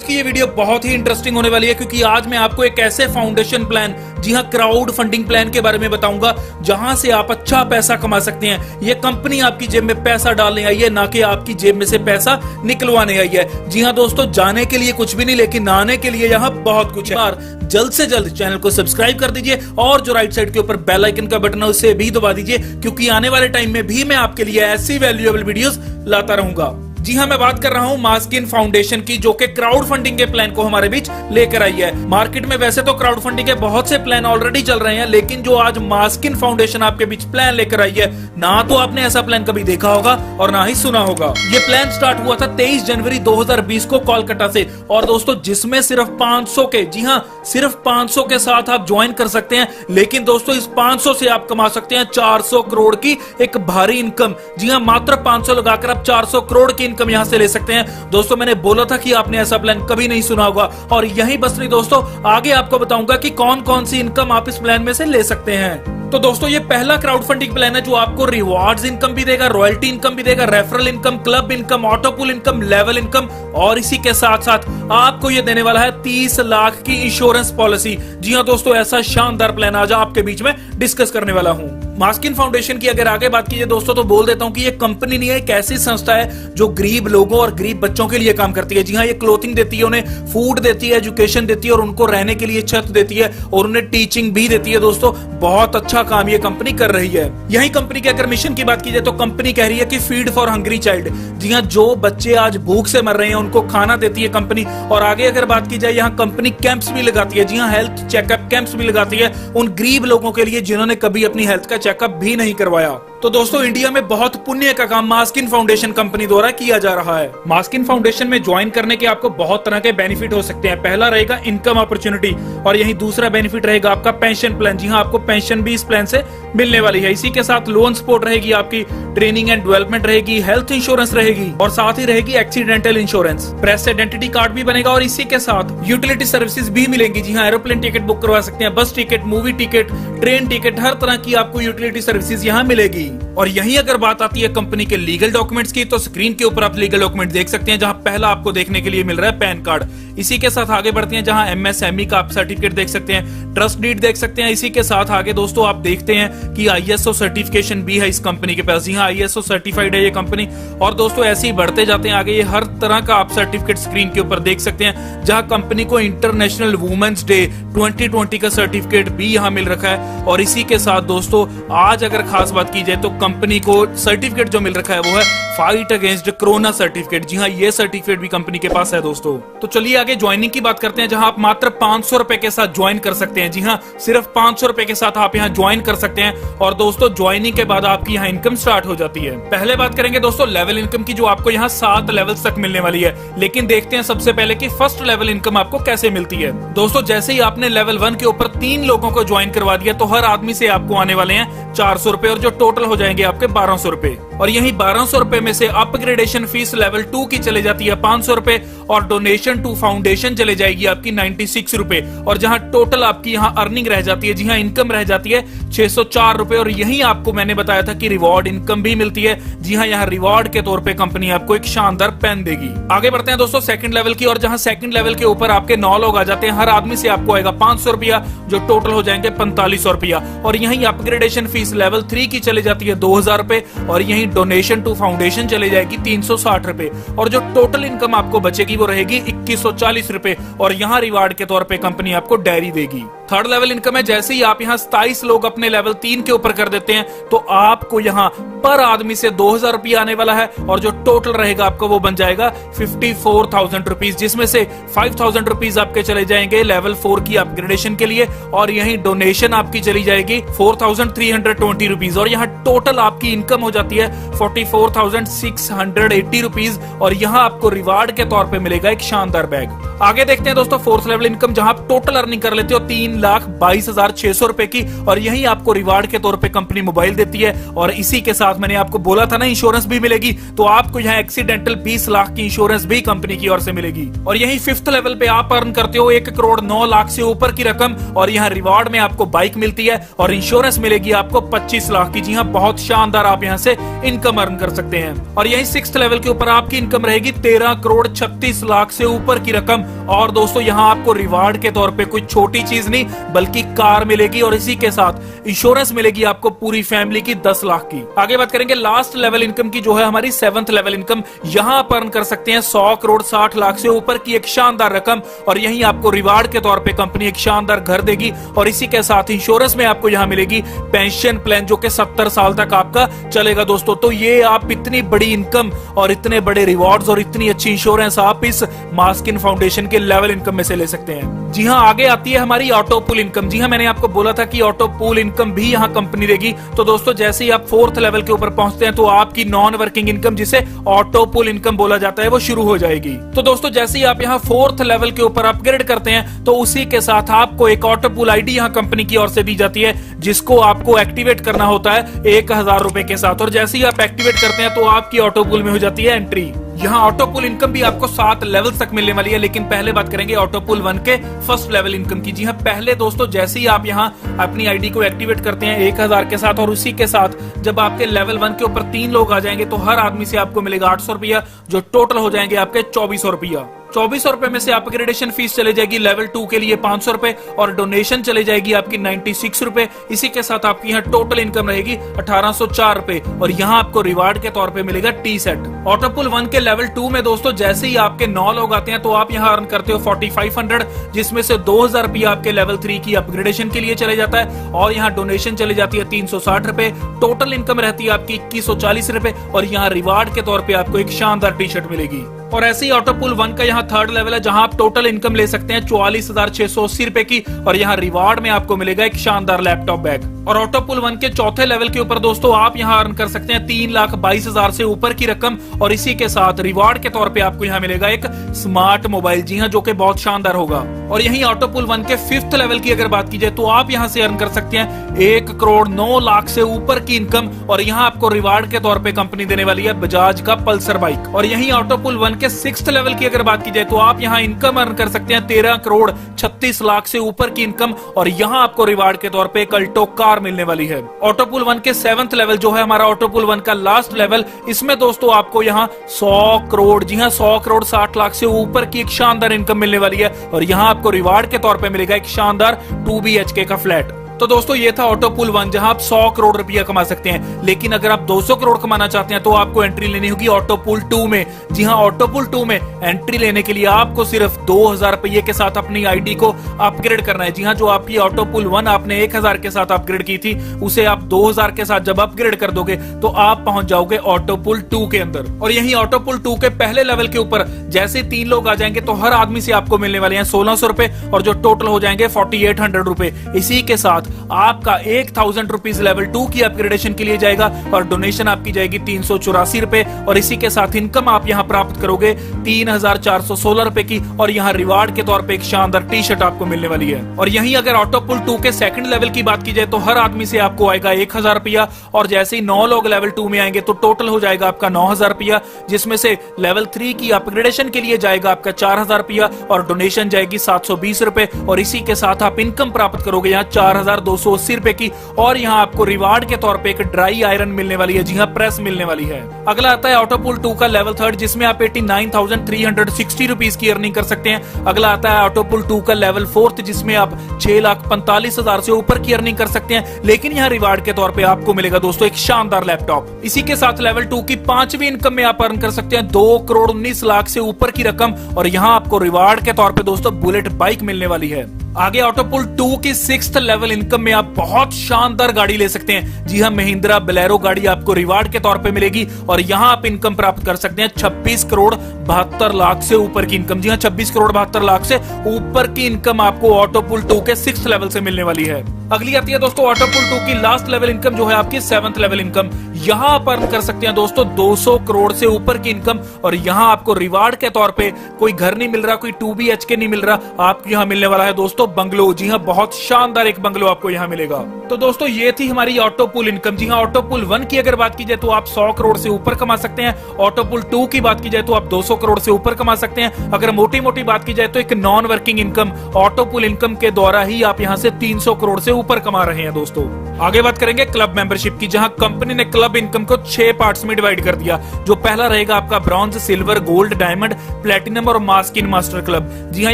कि ये वीडियो बहुत ही इंटरेस्टिंग होने वाली है क्योंकि आज मैं आपको एक ऐसे फाउंडेशन प्लान, जी हाँ क्राउड फंडिंग प्लान के बारे में बताऊंगा जहां से आप अच्छा पैसा कमा सकते हैं। ये कंपनी आपकी जेब में पैसा डालने आई है, ना कि आपकी जेब में से पैसा निकलवाने आई है। जी हाँ दोस्तों, जाने के लिए कुछ भी नहीं लेकिन आने के लिए यहाँ बहुत कुछ है। जल्द से जल्द चैनल को सब्सक्राइब कर दीजिए और जो राइट साइड के ऊपर बेल आइकन का बटन है उसे भी दबा दीजिए क्योंकि आने वाले टाइम में भी मैं आपके लिए ऐसी वैल्यूएबल वीडियोस लाता रहूंगा। जी हाँ, मैं बात कर रहा हूँ मास्किन फाउंडेशन की, जो कि क्राउड फंडिंग के प्लान को हमारे बीच लेकर आई है। मार्केट में वैसे तो क्राउड फंडिंग के बहुत से प्लान ऑलरेडी चल रहे हैं, लेकिन जो आज मास्किन फाउंडेशन आपके बीच प्लान लेकर आई है, ना तो आपने ऐसा प्लान कभी देखा होगा और ना ही सुना होगा। ये प्लान स्टार्ट हुआ था 23 जनवरी 2020 को कोलकाता से, और दोस्तों जिसमें सिर्फ 500 के, जी हाँ सिर्फ 500 के साथ आप ज्वाइन कर सकते हैं। लेकिन दोस्तों इस 500 से आप कमा सकते हैं 400 करोड़ की एक भारी इनकम। जी हाँ, मात्र 500 लगाकर आप 400 करोड़ की इनकम यहां से ले सकते हैं। दोस्तों मैंने बोला था कि आपने ऐसा प्लान कभी नहीं सुना होगा, और यही बस नहीं दोस्तों, आगे आपको बताऊंगा कि कौन कौन सी इनकम आप इस प्लान में से ले सकते हैं। तो दोस्तों ये पहला क्राउड फंडिंग प्लान है जो आपको रिवॉर्ड्स इनकम भी देगा, रॉयल्टी इनकम भी देगा, referral income, club income, auto pool income, level income, और इसी के साथ साथ आपको ये देने वाला है 30 लाख की इंश्योरेंस पॉलिसी। जी हाँ दोस्तों, ऐसा शानदार प्लान आज आपके बीच में डिस्कस करने वाला हूं। मास्किन फाउंडेशन की अगर आगे बात कीजिए दोस्तों, तो बोल देता हूं कि ये कंपनी नहीं है, एक ऐसी संस्था है जो गरीब लोगों और गरीब बच्चों के लिए काम करती है। जी हाँ, ये क्लोथिंग देती है, उन्हें फूड देती है, एजुकेशन देती है, और उनको रहने के लिए छत देती है, और उन्हें टीचिंग भी देती है। दोस्तों बहुत अच्छा काम ये कंपनी कर रही है। यही कंपनी के अगर मिशन की बात की जाए तो कंपनी कह रही है कि फीड फॉर हंग्री चाइल्ड। जी हाँ, जो बच्चे आज भूख से मर रहे हैं उनको खाना देती है कंपनी। और आगे अगर बात की जाए, यहाँ कंपनी कैंप्स भी लगाती है। जी हाँ, हेल्थ चेकअप कैंप्स भी लगाती है उन गरीब लोगों के लिए जिन्होंने कभी अपनी हेल्थ का चेकअप भी नहीं करवाया। तो दोस्तों इंडिया में बहुत पुण्य का काम मास्किन फाउंडेशन कंपनी द्वारा किया जा रहा है। मास्किन फाउंडेशन में ज्वाइन करने के आपको बहुत तरह के बेनिफिट हो सकते हैं। पहला रहेगा इनकम अपॉर्चुनिटी, और यही दूसरा बेनिफिट रहेगा आपका पेंशन प्लान। जी हाँ, आपको पेंशन भी इस प्लान से मिलने वाली है। इसी के साथ लोन सपोर्ट रहेगी, आपकी ट्रेनिंग एंड डेवलपमेंट रहेगी, हेल्थ इंश्योरेंस रहेगी, और साथ ही रहेगी accidental insurance, press identity card भी बनेगा, और इसी के साथ यूटिलिटी सर्विसेज भी मिलेंगी। जी हाँ, एरोप्लेन टिकट बुक करवा सकते हैं, bus ticket, movie ticket, train ticket, हर तरह की आपको यूटिलिटी सर्विसेज यहाँ मिलेगी। और यही अगर बात आती है कंपनी के लीगल डॉक्यूमेंट्स की, तो स्क्रीन के ऊपर आप लीगल डॉक्यूमेंट देख सकते हैं, जहां पहला आपको देखने के लिए मिल रहा है पैन कार्ड। इसी के साथ आगे बढ़ते हैं, जहां एमएसएमई का आप सर्टिफिकेट देख सकते हैं, ट्रस्ट डीड देख सकते हैं। इसी के साथ आगे दोस्तों आप देखते हैं कि आईएसओ सर्टिफिकेशन भी है इस कंपनी के पास। जी हाँ, आईएसओ सर्टिफाइड है ये कंपनी। और दोस्तों ऐसे ही बढ़ते जाते हैं आगे, ये हर तरह का आप सर्टिफिकेट स्क्रीन के ऊपर देख सकते हैं, जहां कंपनी को इंटरनेशनल वुमेन्स डे 2020 का सर्टिफिकेट भी यहाँ मिल रखा है। और इसी के साथ दोस्तों आज अगर खास बात की जाए तो कंपनी को सर्टिफिकेट जो मिल रखा है वो है फाइट अगेंस्ट कोरोना सर्टिफिकेट। जी हाँ, ये सर्टिफिकेट भी कंपनी के पास है दोस्तों। तो चलिए आगे ज्वाइनिंग की बात करते हैं, जहां आप मात्र 500 रुपए के साथ ज्वाइन कर सकते हैं। जी हाँ, सिर्फ 500 रुपए के साथ आप यहाँ ज्वाइन कर सकते हैं, और दोस्तों ज्वाइनिंग के बाद आपकी यहाँ इनकम स्टार्ट हो जाती है। पहले बात करेंगे दोस्तों लेवल इनकम की, जो आपको यहाँ 7 लेवल तक मिलने वाली है। लेकिन देखते हैं सबसे पहले कि फर्स्ट लेवल इनकम आपको कैसे मिलती है। दोस्तों जैसे ही आपने लेवल 1 के ऊपर 3 लोगों को ज्वाइन करवा दिया, तो हर आदमी से आपको आने वाले हैं 400 रुपए, और जो टोटल हो जाएंगे आपके 1200 रुपए। और यही 1200 रुपए में से अपग्रेडेशन फीस लेवल 2 की चले जाती है 500 रुपए, और डोनेशन टू फाउंडेशन चले जाएगी आपकी 96 रुपए। और जहां टोटल आपकी यहाँ अर्निंग रह जाती है, जी हाँ इनकम रह जाती है 604 रुपए। और यही आपको मैंने बताया था कि रिवॉर्ड इनकम भी मिलती है। जी हाँ, यहाँ रिवॉर्ड के तौर पे कंपनी आपको एक शानदार पेन देगी। आगे बढ़ते हैं दोस्तों सेकंड लेवल की, और जहां सेकंड लेवल के ऊपर आपके 9 लोग आ जाते हैं, हर आदमी से आपको आएगा 500 रुपया, जो टोटल हो जाएंगे 4500 रुपया। और यही अपग्रेडेशन फीस लेवल 3 की चले जाती है 2000 रुपए, और यही डोनेशन टू फाउंडेशन चले जाएगी 360 रुपए। और जो टोटल इनकम आपको बचेगी वो रहेगी 2140 रुपए, और यहाँ रिवार्ड के तौर पे कंपनी आपको डायरी देगी। थर्ड लेवल इनकम है, जैसे ही आप यहाँ 27 लोग अपने लेवल 3 के ऊपर कर देते हैं, तो आपको यहाँ पर आदमी से 2000 रुपया आने वाला है, और जो टोटल रहेगा आपका वो बन जाएगा 54,000 रुपीज, जिसमें से 5,000 रुपीज आपके चले जाएंगे लेवल 4 की अपग्रेडेशन के लिए, और यही डोनेशन आपकी चली जाएगी 4,320 रुपीज। और यहाँ टोटल आपकी इनकम हो जाती है 44,680 रुपीज, और यहाँ आपको रिवार्ड के तौर पे मिलेगा एक शानदार बैग। आगे देखते हैं दोस्तों फोर्थ लेवल इनकम, जहां आप टोटल अर्निंग कर लेते हो 3,22,600 रुपए की, और यही आपको रिवार्ड के तौर पे कंपनी मोबाइल देती है। और इसी के साथ मैंने आपको बोला था ना इंश्योरेंस भी मिलेगी, तो आपको यहाँ एक्सीडेंटल 20 लाख की इंश्योरेंस भी कंपनी की ओर से मिलेगी। और यही फिफ्थ लेवल पे आप अर्न करते हो 1 करोड़ 9 लाख से ऊपर की रकम, और यहाँ रिवार्ड में आपको बाइक मिलती है, और इंश्योरेंस मिलेगी आपको 25 लाख की। जी हाँ, बहुत शानदार, आप यहाँ से इनकम अर्न कर सकते हैं। और यही सिक्स्थ लेवल के ऊपर आपकी इनकम रहेगी 13 करोड़ 36 लाख से ऊपर की रकम, और दोस्तों यहाँ आपको रिवार्ड के तौर पे कोई छोटी चीज नहीं बल्कि कार मिलेगी और इसी के साथ इंश्योरेंस मिलेगी आपको पूरी फैमिली की 10 लाख की। आगे बात करेंगे लास्ट लेवल इनकम की, जो है हमारी 7th लेवल इनकम। यहाँ आप अर्न कर सकते हैं 100 करोड़ 60 लाख से ऊपर की एक शानदार रकम, और यही आपको रिवार्ड के तौर पे कंपनी एक शानदार घर देगी और इसी के साथ इंश्योरेंस में आपको यहाँ मिलेगी पेंशन प्लान जो कि 70 साल तक आपका चलेगा दोस्तों। तो ये आप इतनी बड़ी इनकम और इतने बड़े रिवॉर्ड्स और इतनी अच्छी इंश्योरेंस आप इस मास्किन फाउंडेशन के लेवल इनकम में से ले सकते हैं। जी हाँ, आगे आती है हमारी ऑटो पूल इनकम। जी हाँ, मैंने आपको बोला था कि ऑटो पूल इनकम भी यहाँ कंपनी देगी। तो दोस्तों जैसे ही आप 4th लेवल के ऊपर पहुंचते हैं तो आपकी नॉन वर्किंग इनकम, जिसे ऑटो पूल इनकम बोला जाता है, वो शुरू हो जाएगी। तो दोस्तों जैसे ही आप यहाँ 4th लेवल के ऊपर अपग्रेड करते हैं तो उसी के साथ आपको एक ऑटो पूल आईडी यहाँ कंपनी की ओर से दी जाती है, जिसको आपको एक्टिवेट करना होता है 1000 रुपए के साथ। और जैसे ही आप एक्टिवेट करते हैं तो आपकी ऑटो पूल में हो जाती है एंट्री। यहाँ ऑटो पूल इनकम भी आपको 7 लेवल तक मिलने वाली है, लेकिन पहले बात करेंगे ऑटो पूल 1 के 1st लेवल इनकम की। जी हाँ, पहले दोस्तों जैसे ही आप यहाँ अपनी आईडी को एक्टिवेट करते हैं 1000 के साथ, और उसी के साथ जब आपके लेवल 1 के ऊपर 3 लोग आ जाएंगे तो हर आदमी से आपको मिलेगा 800 रुपया, जो टोटल हो जाएंगे आपके 2400 रुपया। 2400 रुपए में से अपग्रेडेशन फीस चले जाएगी लेवल 2 के लिए 500 रुपए, और डोनेशन चले जाएगी आपकी 96 रुपए। इसी के साथ आपकी यहाँ टोटल इनकम रहेगी 1804 रुपए, और यहाँ आपको रिवार्ड के तौर पे मिलेगा टी सेट। ऑटो पूल 1 के लेवल 2 में दोस्तों जैसे ही आपके 9 लोग आते हैं तो आप यहाँ अर्न करते हो 4500, जिसमें से 2000 रुपया आपके लेवल 3 की अपग्रेडेशन के लिए चले जाता है, और यहाँ डोनेशन चली जाती है 360 रुपए। टोटल इनकम रहती है आपकी 2140 रुपए, और यहाँ रिवार्ड के तौर पे आपको एक शानदार टी शर्ट मिलेगी। और ऐसे ही ऑटो पूल 1 का यहाँ 3rd लेवल है, जहां आप टोटल इनकम ले सकते हैं 44,680 रुपए की, और यहाँ रिवार्ड में आपको मिलेगा एक शानदार लैपटॉप बैग। और ऑटो पूल 1 के 4थे लेवल के ऊपर दोस्तों आप यहाँ अर्न कर सकते हैं 3,22,000 से ऊपर की रकम, और इसी के साथ रिवार्ड के तौर पे आपको यहाँ मिलेगा एक स्मार्ट मोबाइल। जी हाँ, जो कि बहुत शानदार होगा। और यही ऑटो पूल 1 के 5th लेवल की अगर बात की जाए तो आप यहाँ से अर्न कर सकते हैं 1 करोड़ 9 लाख से ऊपर की इनकम, और यहाँ आपको रिवार्ड के तौर पे कंपनी देने वाली है बजाज का पल्सर बाइक। और यही ऑटो पूल 1 के 6th लेवल की अगर बात की जाए तो आप यहाँ इनकम अर्न कर सकते हैं 13 करोड़ 36 लाख से ऊपर की इनकम, और यहाँ आपको रिवार्ड के तौर पे अल्टो कार मिलने वाली है। ऑटो पूल 1 के 7th लेवल जो है हमारा ऑटो पूल 1 का लास्ट लेवल, इसमें दोस्तों आपको यहाँ 100 करोड़, जी हाँ 100 करोड़ 60 लाख से ऊपर की एक शानदार इनकम मिलने वाली है, और यहाँ आपको रिवार्ड के तौर पे मिलेगा एक शानदार 2 BHK का फ्लैट। तो दोस्तों ये था ऑटो पूल 1, जहां आप 100 करोड़ रुपया कमा सकते हैं। लेकिन अगर आप 200 करोड़ कमाना चाहते हैं तो आपको एंट्री लेनी होगी ऑटो पूल 2 में। जी हाँ, ऑटो पूल 2 में एंट्री लेने के लिए आपको सिर्फ 2000 रुपये के साथ अपनी आईडी को अपग्रेड करना है। जी हाँ, जो आपकी ऑटो पूल 1 आपने 1000 के साथ अपग्रेड की थी, उसे आप 2000 के साथ जब अपग्रेड कर दोगे तो आप पहुंच जाओगे ऑटो पूल 2 के अंदर। और यही ऑटो पूल 2 के पहले लेवल के ऊपर जैसे 3 लोग आ जाएंगे तो हर आदमी से आपको मिलने वाले हैं 1600 रुपए, और जो टोटल हो जाएंगे 4800 रुपए। इसी के साथ आपका 1000 रुपीज लेवल 2 की अपग्रेडेशन के लिए जाएगा, और डोनेशन आपकी जाएगी 384 रुपए, और इसी के साथ इनकम आप यहाँ प्राप्त करोगे 3416 रुपए की, और यहाँ रिवार्ड के तौर पे एक शानदार टी शर्ट आपको मिलने वाली है। और यहीं अगर ऑटो पूल 2 के 2nd लेवल की बात की जाए तो हर आदमी से आपको आएगा 1000 रुपया, और जैसे ही 9 लोग लेवल 2 में आएंगे तो टोटल हो जाएगा आपका 9000 रुपया, जिसमें से लेवल 3 की अपग्रेडेशन के लिए जाएगा आपका 4000 रुपया, और डोनेशन जाएगी 720 रुपए, और इसी के साथ आप इनकम प्राप्त करोगे यहाँ 4280 रुपए की, और यहाँ आपको रिवार्ड के तौर पे एक ड्राई आयरन मिलने वाली है। जी हाँ, प्रेस मिलने वाली है। अगला आता है ऑटो पूल 2 का लेवल 3, जिसमें आप 89,360 रुपीज की अर्निंग कर सकते हैं। अगला आता है ऑटो पूल 2 का लेवल 4, जिसमें आप 6,45,000 से ऊपर की अर्निंग कर सकते हैं, लेकिन यहाँ रिवार्ड के तौर पे आपको मिलेगा दोस्तों एक शानदार लैपटॉप। इसी के साथ लेवल 2 की 5वीं इनकम में आप अर्न कर सकते हैं 2 करोड़ 19 लाख से ऊपर की रकम, और यहाँ आपको रिवार्ड के तौर पे दोस्तों बुलेट बाइक मिलने वाली है। आगे ऑटो पूल 2 की 6th लेवल इनकम में आप बहुत शानदार गाड़ी ले सकते हैं। जी हाँ, महिंद्रा बोलेरो गाड़ी आपको रिवार्ड के तौर पे मिलेगी, और यहाँ आप इनकम प्राप्त कर सकते हैं 26 करोड़ 72 लाख से ऊपर की इनकम। जी हाँ, 26 करोड़ 72 लाख से ऊपर की इनकम आपको ऑटो पूल 2 के 6th लेवल से मिलने वाली है। अगली आती है दोस्तों ऑटो पूल 2 की लास्ट लेवल इनकम, जो है आपकी 7th लेवल इनकम। यहाँ आप अर्न कर सकते हैं दोस्तों 200 करोड़ से ऊपर की इनकम, और यहाँ आपको रिवार्ड के तौर पे कोई घर नहीं मिल रहा, कोई 2 BHK नहीं मिल रहा, आपको यहाँ मिलने वाला है दोस्तों बंगलो। जी हाँ, बहुत शानदार एक बंगलो आपको यहाँ मिलेगा। तो दोस्तों ये थी हमारी ऑटो पूल इनकम। जी हाँ, ऑटो पूल 1 की अगर बात की जाए तो आप 100 करोड़ से ऊपर कमा सकते हैं। ऑटो पूल 2 की बात की जाए तो आप 200 करोड़ से ऊपर कमा सकते हैं। अगर मोटी मोटी बात की जाए तो एक non working income auto pool income के द्वारा ही आप यहाँ से 300 करोड़ से ऊपर कमा रहे हैं दोस्तों। आगे बात करेंगे क्लब मेंबरशिप की, जहां कंपनी ने क्लब क्लब इनकम को 6 पार्ट्स में डिवाइड कर दिया। जो पहला रहेगा आपका bronze, silver, gold, diamond, platinum और मास्किन मास्टर क्लब। जी हाँ,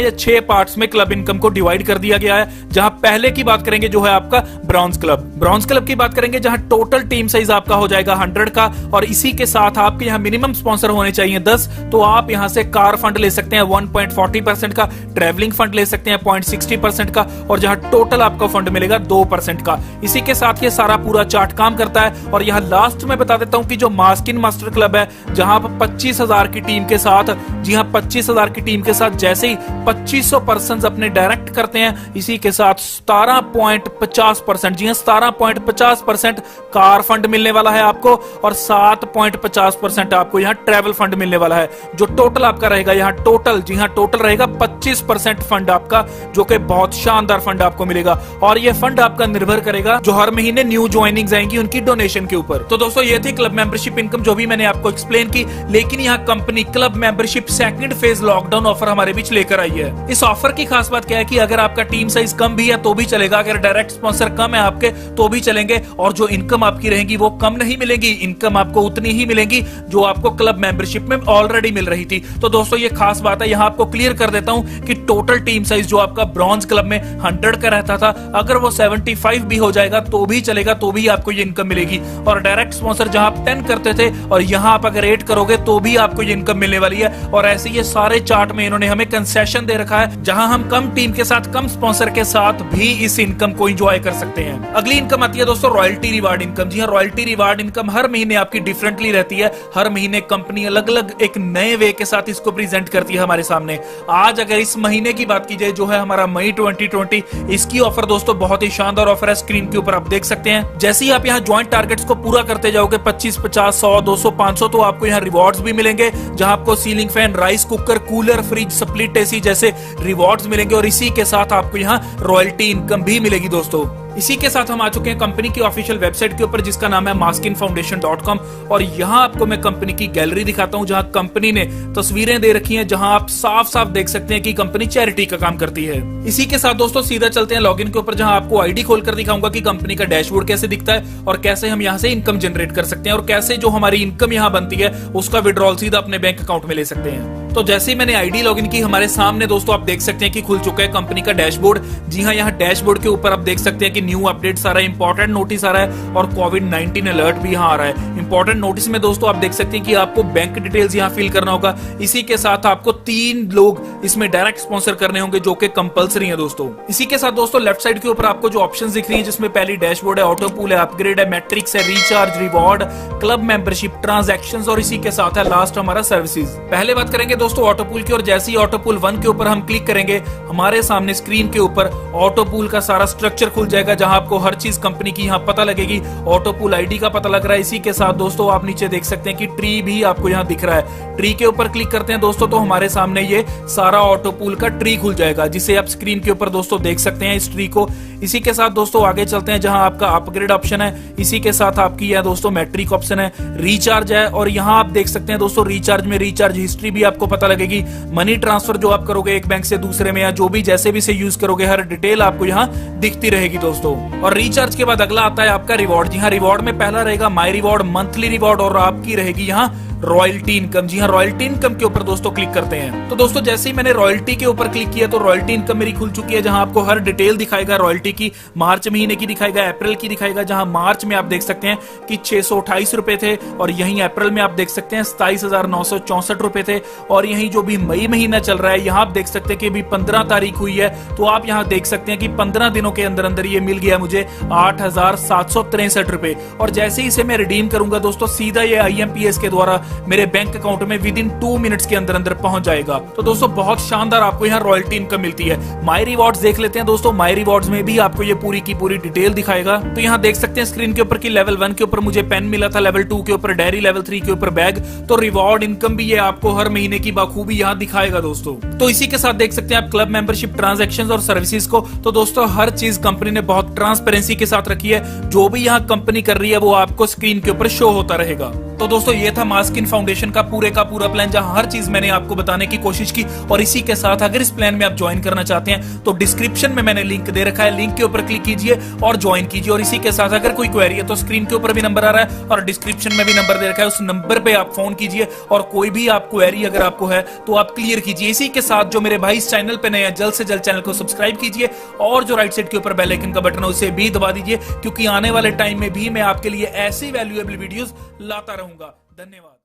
ये 6 पार्ट्स में क्लब इनकम को डिवाइड कर दिया गया है। जहां पहले की बात करेंगे जो है आपका ब्रॉन्ज क्लब। ब्रॉन्ज क्लब की बात करेंगे जहां टोटल टीम साइज आपका हो जाएगा 100 का, और इसी के साथ आपके यहाँ मिनिमम स्पॉन्सर होने चाहिए 10। तो आप यहां से कार फंड ले सकते हैं 1.40% का, ट्रेवलिंग फंड ले सकते हैं 0.60% का, और जहां टोटल आपको फंड मिलेगा 2% का। इसी के साथ ये सारा पूरा चार्ट काम करता है। और यहाँ लास्ट में बता देता हूं कि जो मास्किन मास्टर क्लब है, जहां आप 25,000 की टीम के साथ, जी हाँ 25,000 की टीम के साथ जैसे ही 2500 पर्सन अपने डायरेक्ट करते हैं, इसी के साथ 17.50%, जी हाँ 17.50% कार फंड मिलने वाला है आपको, और 7.50% आपको यहाँ ट्रेवल फंड मिलने वाला है। जो टोटल आपका रहेगा यहाँ टोटल, जी हाँ टोटल रहेगा 25% फंड आपका, जो कि बहुत शानदार फंड आपको मिलेगा। और ये फंड आपका निर्भर करेगा जो हर महीने न्यू ज्वाइनिंग्स आएंगी उनकी डोनेशन के ऊपर। तो दोस्तों ये थी क्लब मेंबरशिप इनकम जो भी मैंने आपको एक्सप्लेन की। लेकिन यहाँ company club membership second phase lockdown offer हमारे बीच लेकर आई है। इस ऑफर की खास बात क्या है कि अगर आपका टीम साइज कम भी है तो भी चलेगा, अगर डायरेक्ट स्पॉन्सर कम है आपके तो भी चलेंगे, और जो इनकम आपकी रहेगी वो कम नहीं मिलेगी, इनकम आपको उतनी ही मिलेगी जो आपको क्लब मेंबरशिप में ऑलरेडी मिल रही थी। तो दोस्तों ये खास बात है, यहाँ आपको क्लियर कर देता हूं कि टोटल टीम साइज जो आपका ब्रॉन्ज क्लब में 100 का रहता था, अगर वो 75 भी हो जाएगा तो भी चलेगा, तो भी आपको ये इनकम मिलेगी। और डायरेक्ट स्पॉन्सर जहां आप 10 करते थे और यहां आप अगर 8 करोगे तो भी आपको ये इनकम मिलने वाली है। और ऐसे ये सारे चार्ट में इन्होंने हमें कंसेशन दे रखा है, जहां हम कम टीम के साथ, कम स्पॉन्सर के साथ भी इस इनकम को एंजॉय कर सकते हैं। अगली इनकम आती है दोस्तों रॉयल्टी रिवार्ड इनकम। जी हाँ, रॉयल्टी रिवार्ड इनकम हर महीने आपकी डिफरेंटली रहती है। हर महीने कंपनी अलग अलग एक नए वे के साथ इसको प्रेजेंट करती है हमारे सामने। आज अगर इस महीने की बात की जाए जो है हमारा मई 2020, इसकी ऑफर दोस्तों बहुत ही शानदार ऑफर है। स्क्रीन के ऊपर आप देख सकते हैं। जैसे ही आप यहाँ ज्वाइंट टारगेट्स को पूरा करते जाओगे 25, 50, 100, 200, 500, तो आपको यहाँ रिवॉर्ड्स भी मिलेंगे, जहां आपको ceiling fan, rice cooker, cooler, fridge, split AC जैसे रिवॉर्ड्स मिलेंगे। और इसी के साथ आपको यहाँ रॉयल्टी इनकम भी मिलेगी दोस्तों। इसी के साथ हम आ चुके हैं कंपनी की ऑफिशियल वेबसाइट के ऊपर, जिसका नाम है maskinfoundation.com। और यहाँ आपको मैं कंपनी की गैलरी दिखाता हूँ, जहाँ कंपनी ने तस्वीरें दे रखी हैं, जहाँ आप साफ साफ देख सकते हैं कि कंपनी चैरिटी का काम करती है। इसी के साथ दोस्तों सीधा चलते हैं लॉगिन के ऊपर, जहाँ आपको आईडी खोलकर दिखाऊंगा कि कंपनी का डैशबोर्ड कैसे दिखता है, और कैसे हम यहाँ से इनकम जनरेट कर सकते हैं, और कैसे जो हमारी इनकम यहाँ बनती है उसका विड्रॉल सीधा अपने बैंक अकाउंट में ले सकते हैं। तो जैसे ही मैंने आईडी लॉगिन की, हमारे सामने दोस्तों आप देख सकते हैं कि खुल चुका है कंपनी का डैशबोर्ड। जी हाँ, यहाँ डैशबोर्ड के ऊपर आप देख सकते हैं कि न्यू अपडेट्स आ रहा है, इंपॉर्टेंट नोटिस आ रहा है, और कोविड-19 अलर्ट भी यहाँ आ रहा है। इंपॉर्टेंट नोटिस में दोस्तों आप देख सकते हैं कि आपको बैंक डिटेल्स यहाँ फिल करना होगा। इसी के साथ आपको 3 लोग इसमें डायरेक्ट स्पॉन्सर करने होंगे, जो कि कंपलसरी है दोस्तों। इसी के साथ दोस्तों लेफ्ट साइड के ऊपर आपको जो ऑप्शंस दिख रही है, जिसमें पहली डैशबोर्ड है, ऑटो पूल है, अपग्रेड है, मैट्रिक्स है, recharge, reward, club membership, transactions, और इसी के साथ है लास्ट हमारा सर्विसेज। पहले बात करेंगे दोस्तों ऑटो पूल की, और जैसे ही ऑटो पूल 1 के ऊपर हम क्लिक करेंगे, हमारे सामने स्क्रीन के ऊपर ऑटो पूल का सारा स्ट्रक्चर खुल जाएगा, जहां आपको हर चीज कंपनी की यहाँ पता लगेगी। ऑटो पूल आईडी का पता लग रहा है। इसी के साथ दोस्तों आप नीचे देख सकते हैं कि ट्री भी आपको यहाँ दिख रहा है। ट्री के ऊपर क्लिक करते हैं दोस्तों, तो हमारे सामने ये सारा ऑटो पूल का ट्री खुल जाएगा, जिसे आप स्क्रीन के ऊपर दोस्तों देख सकते हैं इस ट्री को। इसी के साथ दोस्तों आगे चलते हैं, जहां आपका अपग्रेड ऑप्शन है। इसी के साथ आपकी यह दोस्तों मैट्रिक ऑप्शन है, रिचार्ज है, और यहाँ आप देख सकते हैं दोस्तों रिचार्ज में रिचार्ज हिस्ट्री भी आपको पता लगेगी। मनी ट्रांसफर जो आप करोगे एक बैंक से दूसरे में, या जो भी जैसे भी से यूज करोगे, हर डिटेल आपको यहाँ दिखती रहेगी दोस्तों। और रिचार्ज के बाद अगला आता है आपका रिवॉर्ड। जी हाँ, रिवॉर्ड में पहला रहेगा माई रिवॉर्ड, मंथली रिवॉर्ड, और आपकी रहेगी यहाँ रॉयल्टी इनकम। जी हाँ, रॉयल्टी इनकम के ऊपर दोस्तों क्लिक करते हैं। तो दोस्तों जैसे ही मैंने रॉयल्टी के ऊपर क्लिक किया तो रॉयल्टी इनकम मेरी खुल चुकी है, जहां आपको हर डिटेल दिखाएगा रॉयल्टी की। मार्च महीने की दिखाएगा, अप्रैल की दिखाएगा, जहां मार्च में आप देख सकते हैं कि 628 रुपए थे, और यहीं अप्रैल में आप देख सकते हैं 27,964 रुपए थे। और यहीं जो भी मई महीना चल रहा है, यहाँ आप देख सकते हैं कि अभी 15 तारीख हुई है, तो आप यहाँ देख सकते हैं कि 15 दिनों के अंदर अंदर ये मिल गया मुझे 8,763 रुपए। और जैसे ही इसे मैं रिडीम करूंगा दोस्तों, सीधा ये IMPS के द्वारा मेरे बैंक अकाउंट में विद इन 2 मिनट्स के अंदर अंदर पहुंच जाएगा। तो दोस्तों बहुत शानदार आपको यहाँ रॉयल्टी इनकम मिलती है। माई रिवॉर्ड्स देख लेते हैं दोस्तों। माई रिवॉर्ड्स में भी आपको ये पूरी की पूरी डिटेल दिखाएगा। तो यहाँ देख सकते हैं स्क्रीन के ऊपर कि लेवल 1 के ऊपर मुझे पेन मिला था, लेवल 2 के ऊपर डायरी, लेवल 3 के ऊपर बैग। तो रिवॉर्ड इनकम भी ये आपको हर महीने की बाखूबी यहाँ दिखाएगा दोस्तों। तो इसी के साथ देख सकते हैं आप क्लब मेंबरशिप, ट्रांजैक्शंस और सर्विसेज को। तो दोस्तों हर चीज कंपनी ने बहुत ट्रांसपेरेंसी के साथ रखी है। जो भी यहाँ कंपनी कर रही है वो आपको स्क्रीन के ऊपर शो होता रहेगा। तो दोस्तों ये था मास्किन फाउंडेशन का पूरा प्लान, जहां हर चीज मैंने आपको बताने की कोशिश की। और इसी के साथ अगर इस प्लान में आप ज्वाइन करना चाहते हैं तो डिस्क्रिप्शन में मैंने लिंक दे रखा है, लिंक के ऊपर क्लिक कीजिए और ज्वाइन कीजिए। और इसी के साथ अगर कोई क्वेरी है तो स्क्रीन के ऊपर भी नंबर आ रहा है और डिस्क्रिप्शन में भी नंबर दे रखा है, उस नंबर पे आप फोन कीजिए और कोई भी आप क्वेरी अगर आपको है तो आप क्लियर कीजिए। इसी के साथ जो मेरे भाई इस चैनल पे नए हैं, जल्द से जल्द चैनल को सब्सक्राइब कीजिए और जो राइट साइड के ऊपर बेल आइकन का बटन है उसे भी दबा दीजिए, क्योंकि आने वाले टाइम में भी मैं आपके लिए ऐसी वैल्यूएबल वीडियोस लाता रहूंगा। धन्यवाद।